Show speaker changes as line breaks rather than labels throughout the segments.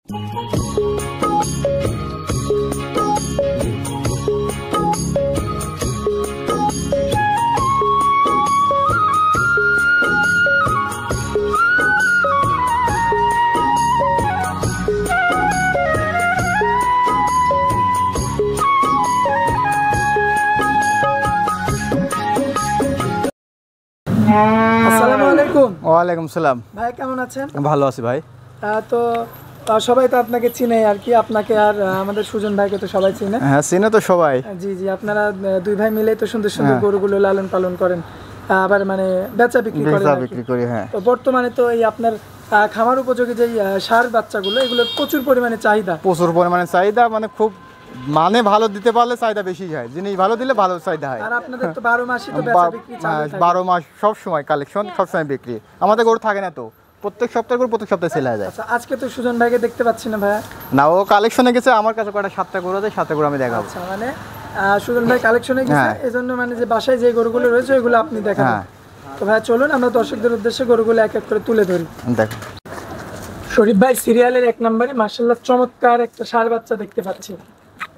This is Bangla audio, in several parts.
আসসালামু আলাইকুম।
ওয়ালাইকুম সালাম।
ভাই কেমন আছেন?
ভালো আছি ভাই।
তো সবাই তো আপনাকে চিনে আর কি, আপনাকে আর আমাদের সুজন ভাইকে তো সবাই চিনে।
হ্যাঁ চিনে তো সবাই।
জি জি, আপনারা দুই ভাই মিলে তো সুন্দর সুন্দর গরুগুলো লালন পালন করেন, আবার মানে বেচা বিক্রি করেন।
বেচা বিক্রি করি, হ্যাঁ।
তো বর্তমানে তো এই আপনার খামার উপযোগী যে ষাঁড় বাচ্চাগুলো, এগুলো প্রচুর পরিমাণে চাহিদা।
প্রচুর পরিমাণে চাহিদা, মানে খুব মানে ভালো দিতে পারলে চাহিদা বেশি হয়, জিনিস ভালো দিলে ভালো চাহিদা হয়।
আর আপনাদের তো 12 মাসই তো বেচা বিক্রি চালু থাকে।
12 মাস সব সময় কালেকশন, সব সময় বিক্রি। আমাদের গরু থাকে না তো, প্রত্যেক সপ্তাহে গরু প্রত্যেক সপ্তাহে সেল হয়ে যায়।
আচ্ছা, আজকে তো সুজন ভাইকে দেখতে পাচ্ছি না ভাইয়া।
না, ও কালেকশনে গেছে, আমার কাছে কয়টা 7টা গরু আছে, 7টা গরু আমি দেখাবো।
আচ্ছা, মানে সুজন ভাই কালেকশনে গেছে, এজন্য মানে যে বাসায় যে গরুগুলো রয়েছে ওইগুলো আপনি দেখাবেন। তো ভাই চলুন আমরা দর্শকদের উদ্দেশ্যে গরুগুলো এক এক করে তুলে ধরি।
দেখো
শরীফ ভাই সিরিয়ালের 1 নম্বরে মাশাআল্লাহ চমৎকার একটা ষাঁড় বাচ্চা দেখতে পাচ্ছি।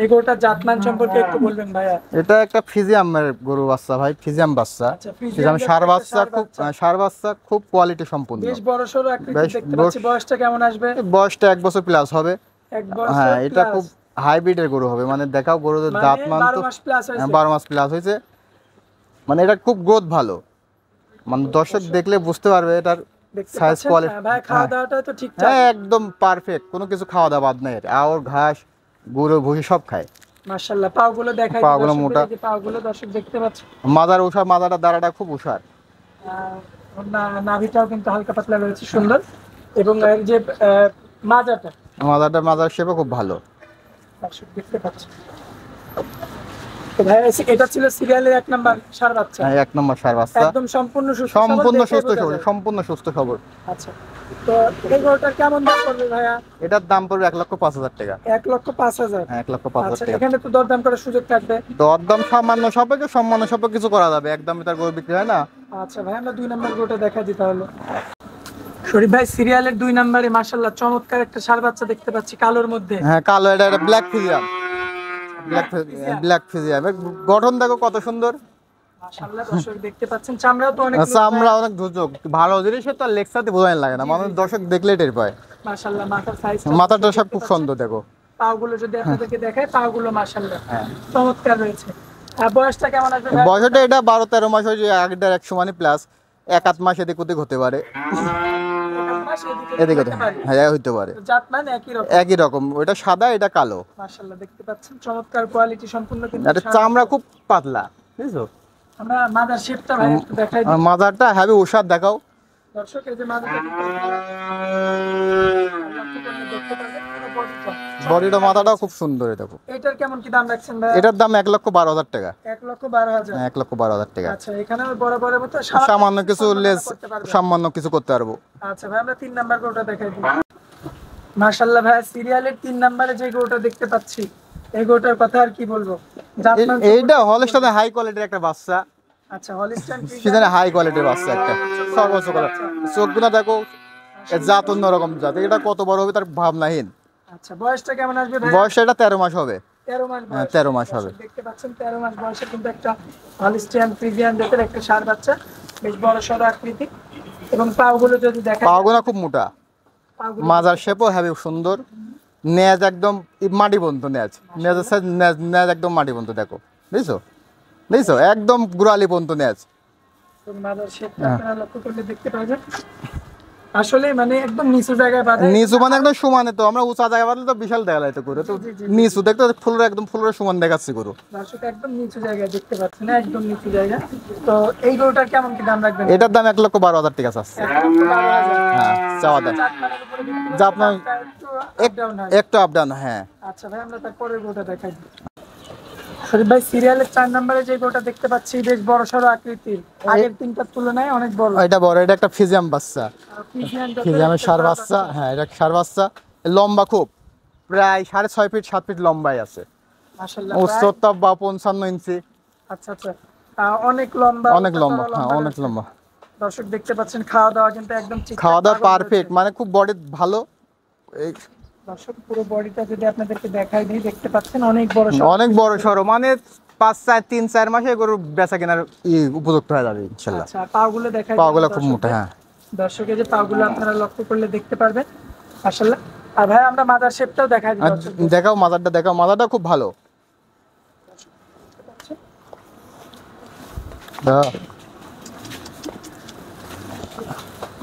এই গরুটার জাতমান সম্পর্কে একটু বলবেন ভাইয়া।
এটা একটা ফিজিয়ামের গরু বাচ্চা ভাই, ফিজিয়াম বাচ্চা। ফিজিয়াম ষাঁড় বাচ্চা, খুব ষাঁড় বাচ্চা, খুব কোয়ালিটি সম্পূর্ণ,
বেশ বড় সরো আকৃতি দেখতে পাচ্ছি। বয়সটা কেমন আসবে?
বয়সটা 1 বছর প্লাস হবে।
1 বছর।
হ্যাঁ, এটা খুব হাইব্রিডের গরু হবে, মানে দেখাও গরুদের জাতমান তো
12 মাস প্লাস হয়েছে।
12 মাস প্লাস হয়েছে, মানে এটা খুব গ্রোথ ভালো, মানে দর্শক দেখলে বুঝতে পারবে এটার সাইজ কোয়ালিটি।
ভাই খাওয়া দাওয়াটা তো ঠিকঠাক?
হ্যাঁ একদম পারফেক্ট, কোনো কিছু খাওয়া দাওয়া বাদ নাই। আর ঘাস গুঁড়ো ভুসি সব খায়।
মাশাআল্লাহ পাগুলো দেখাই,
পাগুলো মোটা,
পাগুলো দর্শক দেখতে পাচ্ছেন।
মাজার উষা, মাজাটা দাঁড়াটা খুব উষার।
নাভিটাও কিন্তু হালকা পাতলা রয়েছে, সুন্দর। এবং এর যে
মাজার শেপও খুব ভালো,
দর্শক দেখতে পাচ্ছেন। তো ভাই এটা ছিল সিরিয়ালের 1 নাম্বার ষাঁড় বাচ্চা।
হ্যাঁ 1 নম্বর ষাঁড় বাচ্চা,
একদম সম্পূর্ণ সুস্থ
সবল, সম্পূর্ণ সুস্থ সবল।
আচ্ছা, তো এই গরুটার কেমন দাম পড়বে ভাইয়া?
এটার দাম পড়বে 1,05,000 টাকা।
1,05,000?
হ্যাঁ 1,05,000 টাকা।
এখানে তো দরদাম করার সুযোগ থাকবে?
দরদাম সামান্য সাপেক্ষে, সম্মান সাপেক্ষে কিছু করা যাবে, একদম তার গরু বিক্রি হয় না।
আচ্ছা ভাই, আমরা 2 নাম্বার গরুটা দেখা দিই তাহলে। শরীফ ভাই সিরিয়ালের 2 নম্বরে মাশাআল্লাহ চমৎকার একটা ষাঁড় বাচ্চা দেখতে পাচ্ছি কালোর মধ্যে।
হ্যাঁ কালো, এটা ব্ল্যাক ফিজিয়াম। ব্ল্যাক ফিজিয়াম এর গঠন দেখো কত সুন্দর,
মাশাআল্লাহ দর্শক দেখতে পাচ্ছেন। চামড়াও তো অনেক,
চামড়া অনেক ঝুরঝুর, ভালো জিনিসের তো লেক্সাতে বোঝাই লাগে না, মানুষ দর্শক দেখলেই টের পায়।
মাশাআল্লাহ মাথার সাইজ,
মাথাটা সব খুব সুন্দর। দেখো
পাগুলো যদি আপনাদেরকে দেখায়, পাগুলো মাশাআল্লাহ চমৎকার রয়েছে। আর বয়সটা কেমন আসবে?
বয়সটা এটা 12-13 মাস হয়েছে, আগেরটার 100 মানে প্লাস, 1-8 মাস এদিক ওদিক হতে পারে, এদিক ওদিক হ্যাঁ হইতে পারে।
জাতমান
একই রকম, ওটা সাদা এটা কালো।
মাশাআল্লাহ দেখতে পাচ্ছেন চমৎকার কোয়ালিটি সম্পূর্ণ, কিন্তু
এটা চামড়া খুব পাতলা, বুঝছো?
আমরা মাদার শেপটা ভাই একটু দেখাই দিই।
মাদারটা হেভি উষার দেখাও
দর্শক, এই যে মাদারটা দেখতে পাচ্ছেন,
বডিটা মাথাটাও খুব সুন্দর। দেখো
এটার কেমন কি দাম রাখছেন ভাই?
এটার দাম 1,12,000 টাকা।
1,12,000?
1,12,000 টাকা।
আচ্ছা, এখানে বড় বড় মতো
সামান্য কিছু লেস, সামান্য কিছু করতে পারবো।
আচ্ছা ভাই, আমরা 3 নাম্বার গরুটা দেখাই দিই। মাশাআল্লাহ ভাই সিরিয়ালের 3 নম্বরে যে গরুটা দেখতে পাচ্ছি, এই গরুটার কথা আর কি বলবো।
এইটা হলস্টাইন হাই কোয়ালিটির একটা বাচ্চা।
আচ্ছা, হলস্টাইন
ফ্রিজিয়ান হাই কোয়ালিটির বাচ্চা একটা, সর্বোচ্চ কালার। চোখগুলো দেখো, এর জাত অন্যরকম জাত, এটা কত বড় হবে তার ভাবনাহীন।
আচ্ছা, বয়সটা কেমন আসবে ভাই?
বয়সটা এটা 13 মাস হবে।
13 মাস?
হ্যাঁ 13 মাস হবে।
দেখতে পাচ্ছেন 13 মাস বয়সে কিন্তু একটা হলস্টাইন ফ্রিজিয়ান জাতের একটা ষাঁড় বাচ্চা, বেশ বড় সরো আকৃতি। এবং পাগুলো যদি দেখা,
পাগুলো খুব মোটা, মাজার শেপও হেভি সুন্দর, নেজ একদম মাটি বন্ধ, নেজের সাইজ নেজ একদম মাটি বন্ধ। দেখো বুঝছো একদম গুড়ালি বন্ধ নেজ।
মাজার শেপটা আপনারা লক্ষ্য করলে দেখতে পাবেন, আসলে মানে একদম নিচু জায়গায় বাঁধা।
নিচু মানে একদম সমানে, তো আমরা উঁচা জায়গায় বাঁধলে তো বিশাল দেখা যাইতো করে, তো নিচু দেখতে ফুলরা একদম ফুলরা সমান দেখাচ্ছে গরু।
দর্শক একদম নিচু জায়গায় দেখতে পাচ্ছেন, একদম নিচু জায়গা। তো এই গরুটার কেমন কি দাম রাখবেন?
এটার দাম 1,12,000 টাকা আছে।
1,12,000?
হ্যাঁ চাওয়া দাম, যা আপনার একটু আপ ডাউন। হ্যাঁ
আচ্ছা ভাই, আমরা তারপরে গরুটা দেখাই। শরীফ ভাই সিরিয়ালের 4 নম্বরে যে গরুটা দেখতে পাচ্ছি, বেশ বড় সরো আকৃতির, আগের 3টার তুলনায় অনেক বড়।
এটা বড়, এটা একটা ফিজিয়াম বাচ্চা, ফিজিয়ামের ষাঁড় বাচ্চা। হ্যাঁ এটা ষাঁড় বাচ্চা, লম্বা খুব, প্রায় 6.5 ফিট 7 ফিট লম্বাই আছে।
মাশাআল্লাহ,
উচ্চতা 55 ইঞ্চি।
আচ্ছা আচ্ছা, অনেক লম্বা,
অনেক লম্বা। হ্যাঁ অনেক লম্বা।
দর্শক দেখতে পাচ্ছেন খাওয়া দাওয়া কিন্তু একদম ঠিক,
খাওয়া দাওয়া পারফেক্ট, মানে খুব বডি ভালো। এই
দর্শক পুরো বডিটা যদি আপনাদেরকে দেখাই দিই, দেখতে পাচ্ছেন অনেক বড়
অনেক বড় সড়ো, মানে 5-4 3-4 মাসে গরু বেচা কেনার উপযুক্ত হয়ে যাবে ইনশাল্লাহ।
আচ্ছা, পাগুলো দেখাই
পাগুলো খুব মোটা, হ্যাঁ।
দর্শকের যে পাগুলো আপনারা লক্ষ্য করলে দেখতে পারবেন মাশাআল্লাহ। আর ভাই আমরা মাদার শেপটাও দেখাই দিই দর্শকদের।
দেখাও মাজারটা, দেখাও মাজারটা খুব ভালো।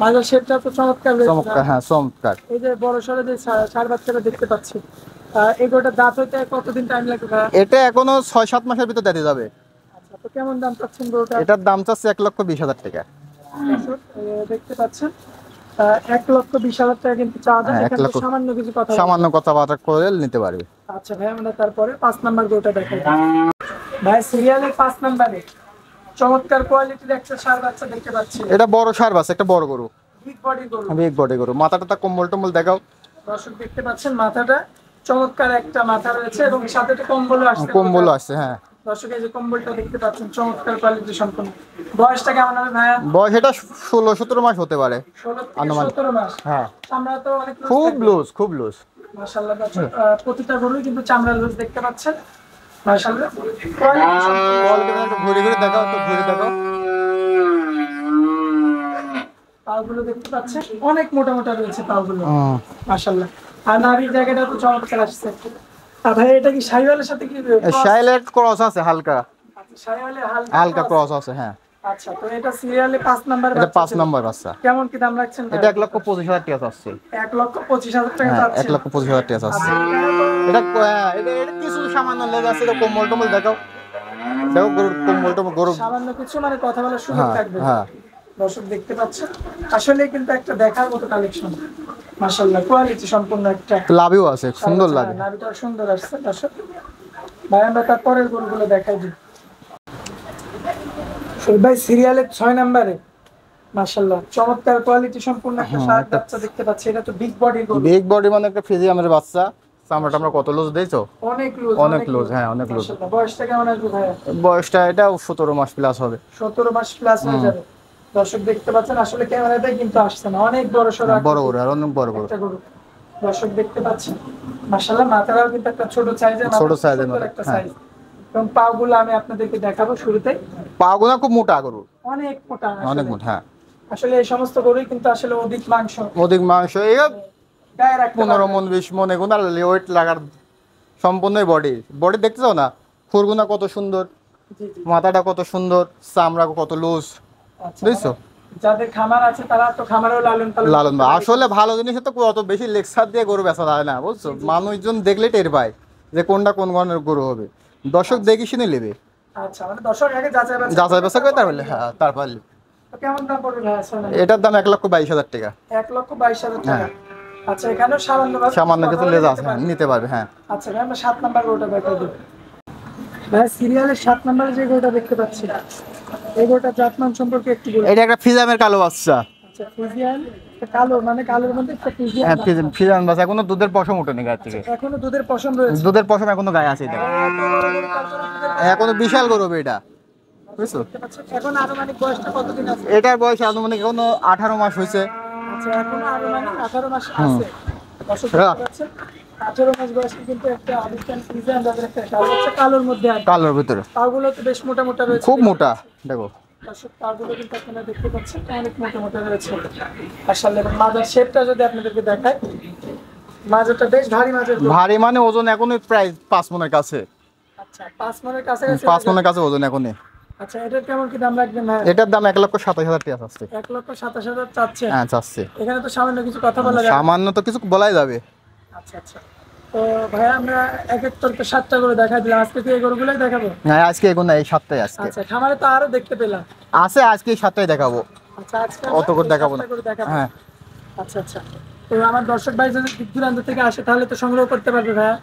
মাদার শেপটা তো চমৎকার রয়েছে।
চমৎকার, হ্যাঁ চমৎকার।
এই যে বড় সড়ো যে ষাঁড় বাচ্চারা দেখতে পাচ্ছি, এগুলোটা দাঁত হইতে কতদিন টাইম লাগবে ভাই?
এটা এখনো 6-7 মাসের ভিতর দিতে যাবে।
আচ্ছা, তো কেমন দাম চাচ্ছেন গরুটা?
এটার দাম চাচ্ছে 1,20,000 টাকা।
দেখতে পাচ্ছেন 1,20,000 টাকা কিন্তু চাওয়া যায়।
হ্যাঁ,
এখানে
1 লক্ষ।
সামান্য কিছু কথা
সামান্য কথাবার্তা করে নিতে পারবে।
আচ্ছা ভাই, আমরা তারপরে 5 নাম্বার গরুটা দেখাই। ভাই সিরিয়ালের 5 নাম্বারে চমৎকার কোয়ালিটির একটা ষাঁড় বাচ্চা দেখতে পাচ্ছি।
এটা বড় ষাঁড় বাচ্চা, একটা বড় গরু,
বিগ বডি গরু।
বিগ বডি গরু। মাথাটা কম্বল টম্বল দেখাও।
দর্শক দেখতে পাচ্ছেন মাথাটা চমৎকার একটা মাথা রয়েছে এবং সাথে একটা কম্বলও আসছে।
কম্বল আছে, হ্যাঁ।
দর্শক এই যে কম্বলটা দেখতে পাচ্ছেন চমৎকার কোয়ালিটি সম্পন্ন। বয়সটা কেমন হবে ভাইয়া?
বয়স এটা 16-17 মাস হতে পারে।
16 থেকে
আনুমানিক।
17 মাস।
হ্যাঁ,
চামড়া তো অনেক লুজ
খুব
থাকবে।
লুজ, খুব লুজ।
মাশাআল্লাহ দর্শক, প্রতিটা গরুই কিন্তু চামড়া লুজ দেখতে পাচ্ছেন। মাশাআল্লাহ কোয়ালিটি সম্পন্ন।
বলকে একটু ঘুরে ঘুরে দেখাও, একটু ঘুরে দেখাও।
পাগুলো দেখতে পাচ্ছেন অনেক মোটা মোটা রয়েছে পাগুলো। মাশাআল্লাহ। আর নাভির জায়গাটা তো চমৎকার আসছে। আর ভাই এটা কি শাহিওয়ালের সাথে কি
শাইলেট ক্রস আছে হালকা,
শাহিওয়ালের
হালকা ক্রস আছে, হ্যাঁ।
আচ্ছা, তো এটা সিরিয়ালে 5 নাম্বার
এটা 5 নম্বর বাচ্চা।
কেমন কি দাম রাখছেন?
এটা 1,25,000 টাকা আছে।
1,25,000 টাকা
হ্যাঁ,
যাচ্ছে।
1,25,000 টাকা আছে। এটা এটা কিছু সামান্য লেগ আছে, এটা কম্বল টম্বল দেখাও। দেখো গরু কম্বল টম্বল গরু,
সামান্য কিছু মানে কথা বলার সুযোগ
হ্যাঁ
থাকবে।
হ্যাঁ।
দর্শক দেখতে পাচ্ছেন আসলে কিন্তু একটা দেখার মতো কালেকশন। মাশাআল্লাহ কোয়ালিটি সম্পূর্ণ একটা।
লাভিও আছে, সুন্দর লাগে।
নাভিটা সুন্দর আসছে দর্শক। ভাই আমরা তারপরের গরুগুলো দেখাই দিই। শহীদ ভাই সিরিয়ালের 6 নম্বরে মাশাআল্লাহ চমৎকার কোয়ালিটি সম্পূর্ণ একটা ষাঁড় বাচ্চা দেখতে পাচ্ছি। এটা তো বিগ বডির গরু।
বিগ বডি মানে একটা ফিজিয়ামের বাচ্চা। চামড়াটা আমরা কত লুজ দিয়েছো?
অনেক লুজ,
অনেক লুজ, হ্যাঁ অনেক লুজ।
মাশাআল্লাহ। বয়সটা কেমন আসবে ভাই?
বয়সটা এটাও 17 মাস প্লাস হবে।
17 মাস প্লাস হয়ে যাবে। দর্শক দেখতে পাচ্ছেন আসলে ক্যামেরাতে কিন্তু আসছে না, অনেক বড় সরো
বড় গরু, আর অনেক বড় গরু।
একটা গরু। দর্শক দেখতে পাচ্ছেন মাশাআল্লাহ মাথাটাও কিন্তু একটা ছোট সাইজের,
ছোট সাইজের
সুন্দর
মাথা,
একটা
হ্যাঁ।
সাইজ। এবং পাগুলো আমি আপনাদেরকে দেখাবো শুরুতে।
পাগুনা খুব মোটা গরু,
অনেক মোটা,
অনেক মোটা, হ্যাঁ।
আসলে এই সমস্ত গরুই কিন্তু আসলে অধিক মাংস
অধিক মাংস, এই
গায়ে রাখতে
15
পারবে।
মন 20 মন এগুলো ওয়েট লাগার সম্পূর্ণই বডি। বডি দেখতে চাও না? খুরগুনা কত সুন্দর,
জি, জি।
মাথাটা কত সুন্দর, চামড়া কত লুজ,
আচ্ছা,
বুঝছো?
যাদের খামার আছে তারা তো খামারেও লালন পালন
লালন
করতে পারে।
আসলে ভালো জিনিস তো অত বেশি লেকচার দিয়ে গরু বেচা যায় না, বুঝছো? মানুষজন দেখলে টের পায় যে কোনটা কোন ধরনের গরু হবে। দর্শক দেখি শুনে নেবে,
আচ্ছা, মানে দর্শক আগে যাচাই
যাচাই বাছাই করে তারপরে, হ্যাঁ তারপর।
তো কেমন দাম পড়বে ভাই আসলে?
এটার দাম 1,22,000 টাকা।
1,22,000 টাকা।
হ্যাঁ।
আচ্ছা, এখানেও
সামান্য কিছু লেজ আছে,
নিতে
হ্যাঁ,
পারবে।
নিতে পারবে, হ্যাঁ।
আচ্ছা ভাই, আমরা 7 নাম্বার গরুটা দেখাই দিই। ভাই সিরিয়ালের 7 নাম্বারে যে গরুটা দেখতে পাচ্ছি, এই গরুটা জাতমান সম্পর্কে একটু বলুন।
এটা একটা ফিজামের কালো বাচ্চা।
আচ্ছা, ফ্রিজিয়ান কালো, মানে কালোর মধ্যে একটা ফ্রিজিয়ান।
হ্যাঁ, ফিজাম বাচ্চা, এখনো দুধের পশম ওঠেনি গায়ে থেকে।
এখনো দুধের পশম রয়েছে।
দুধের পশম এখনো গায়ে আছে, এটা এখনো বিশাল গরু হবে এটা, বুঝছো?
এখন আনুমানিক বয়সটা কতদিন আছে?
এটার বয়স আনুমানিক এখনো 18 মাস হয়েছে।
আচ্ছা, এখনো আনুমানিক 18 মাস আছে। দর্শক
হ্যাঁ।
দেখতে পাচ্ছেন 18 মাস বয়সে কিন্তু একটা আবিষ্কার ফ্রিজিয়ান জাতের একটা ষাঁড় বাচ্চা, কালোর মধ্যে আছে।
কালোর ভিতরে
পাগুলো তো বেশ মোটা মোটা রয়েছে।
খুব মোটা, দেখো।
দর্শক পাগুলো কিন্তু আপনারা দেখতে পাচ্ছেন অনেক মোটা মোটা রয়েছে আসলে। এবং মাজার শেপটা যদি আপনাদেরকে দেখায়, মাজারটা বেশ ভারী মাজার গরু।
ভারী মানে ওজন এখনো প্রায় 5 মনের কাছে,
আচ্ছা, 5 মনের কাছাকাছি।
5 মনের কাছে ওজন এখনই।
আচ্ছা, এটার কেমন কি দাম রাখবেন ভাই?
এটার দাম 1,27,000 টাকা আছে।
1,27,000 চাচ্ছে।
হ্যাঁ, চাচ্ছে।
এখানে তো সামান্য কিছু কথা বলা যায়।
সামান্য তো কিছু বলাই যাবে।
আচ্ছা আচ্ছা, তো ভাই আমরা এক এক করে 7টা করে দেখাই দিলাম। আজকে কি এই গরুগুলোই দেখাবো?
হ্যাঁ, আজকে এগুলো এই 7টাই আজকে
আচ্ছা, খামারে তো আরো দেখতে পেলাম।
আছে, আজকে এই 7টাই দেখাবো।
আচ্ছা, আজকে
অত করে দেখাবো না। হ্যাঁ।
আচ্ছা আচ্ছা, তো আমার দর্শক ভাই যদি দূর দূরান্ত থেকে আসে তাহলে তো সংগ্রহ করতে পারবে ভাইয়া।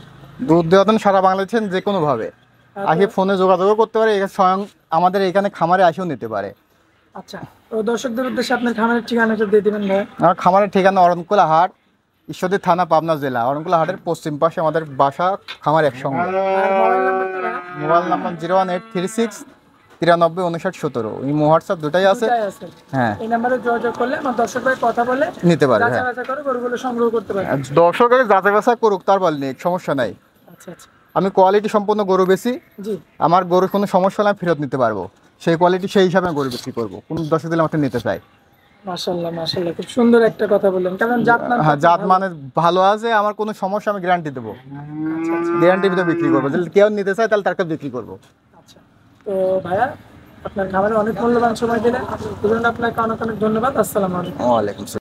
দুধ দেওয়া সারা বাংলাদেশের যে কোনো ভাবে আসে ফোনে যোগাযোগও করতে পারে, স্বয়ং আমাদের এখানে খামারে আসেও নিতে পারে।
আচ্ছা, তো দর্শকদের উদ্দেশ্যে আপনার খামারের ঠিকানাটা দিয়ে দিবেন ভাই।
আমার খামারের ঠিকানা অরণকুলা হাট, ঈশ্বরদী থানা, পাবনা জেলা। অরণকুলা হাটের পশ্চিম পাশে আমাদের বাসা, খামার একসঙ্গে।
আর মোবাইল নাম্বারটা ভাইয়া?
মোবাইল নাম্বার 01836 93 59 17 ইমো হোয়াটসঅ্যাপ দুটাই আছে।
দুটাই আছে।
হ্যাঁ,
এই নাম্বারে যোগাযোগ করলে আমার দর্শক ভাই কথা বলে
নিতে পারে।
যাচাই
হ্যাঁ,
বাছাই করে গরুগুলো সংগ্রহ করতে পারে।
দর্শকের যাচাই বাছাই করুক, তার বলেনি সমস্যা নাই।
আচ্ছা আচ্ছা,
আমি কোয়ালিটি সম্পন্ন গরু বেশি,
জি
আমার গরুর কোনো সমস্যা হলে আমি ফেরত নিতে পারবো, সেই কোয়ালিটি সেই হিসাবে আমি গরু বিক্রি করবো। কোনো দর্শক দিলে আমাকে নিতে চাই।
মাশাআল্লাহ মাশাআল্লাহ, খুব সুন্দর একটা কথা বললেন, কারণ জাতমান
হ্যাঁ, জাত মানে ভালো আছে, আমার কোনো সমস্যা আমি গ্যারান্টি দেবো,
আচ্ছা আচ্ছা
গ্যারান্টি ভিতরে বিক্রি করবো। যদি কেউ নিতে চায় তাহলে তাকে বিক্রি করবো।
আচ্ছা। তো ভাইয়া আপনার খাবারে অনেক মূল্যবান সময় দিলেন, এই জন্য আপনাকে অনেক অনেক ধন্যবাদ। আসসালামু আলাইকুম।
ওয়ালাইকুম আসসালাম।